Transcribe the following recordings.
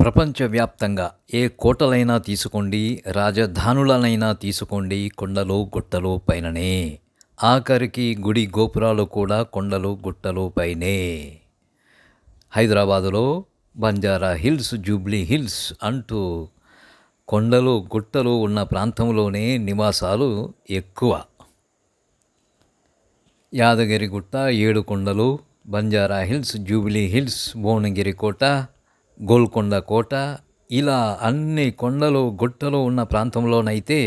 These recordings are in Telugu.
ప్రపంచవ్యాప్తంగా ఏ కోటలైనా తీసుకోండి, రాజధానులనైనా తీసుకోండి, కొండలు, గుట్టలు పైననే. ఆఖరికి గుడి గోపురాలు కూడా కొండలు, గుట్టలు పైనే. హైదరాబాదులో బంజారా హిల్స్, జూబ్లీ హిల్స్ అంటూ కొండలు, గుట్టలు ఉన్న ప్రాంతంలోనే నివాసాలు ఎక్కువ. యాదగిరిగుట్ట, ఏడుకొండలు, Banjara Hills, Jubilee Hills, Bhuvanagiri కోట, గోల్కొండ కోట, ఇలా అన్ని కొండలు గుట్టలు ఉన్న ప్రాంతంలోనైతే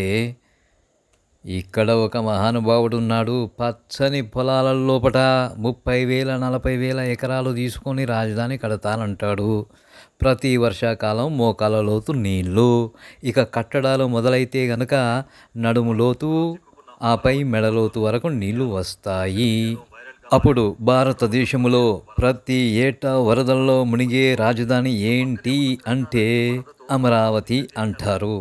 ఇక్కడ ఒక మహానుభావుడు ఉన్నాడు. పచ్చని పొలాల లోపట 30,000 40,000 ఎకరాలు తీసుకొని రాజధాని కడతానంటాడు. ప్రతి వర్షాకాలం మోకాల లోతు నీళ్ళు. ఇక కట్టడాలు మొదలైతే గనక నడుము లోతు, ఆపై మెడలోతు వరకు నీళ్లు వస్తాయి. అప్పుడు భారతదేశంలో ప్రతి ఏటా వరదల్లో మునిగే రాజధాని ఏంటి అంటే అమరావతి అంటారు.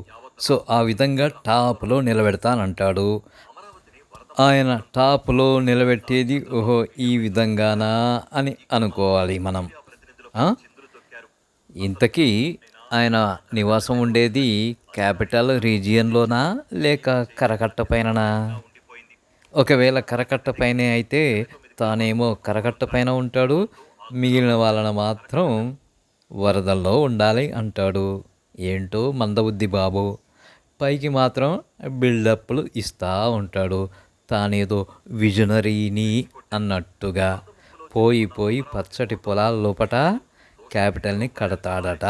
సో ఆ విధంగా టాప్లో నిలబెడతానంటాడు. ఆయన టాప్లో నిలబెట్టేది ఓహో ఈ విధంగానా అని అనుకోవాలి మనం. ఇంతకీ ఆయన నివాసం ఉండేది క్యాపిటల్ రీజియన్లోనా లేక కరకట్ట పైననా? ఒకవేళ కరకట్ట పైనే అయితే తానేమో కరకట్ట పైన ఉంటాడు, మిగిలిన వాళ్ళని మాత్రం వరదల్లో ఉండాలి అంటాడు. ఏంటో మందబుద్ధి బాబు. పైకి మాత్రం బిల్డప్లు ఇస్తూ ఉంటాడు. తానేదో విజనరీని అన్నట్టుగా పోయి పచ్చటి పొలాల లోపట క్యాపిటల్ని కడతాడట.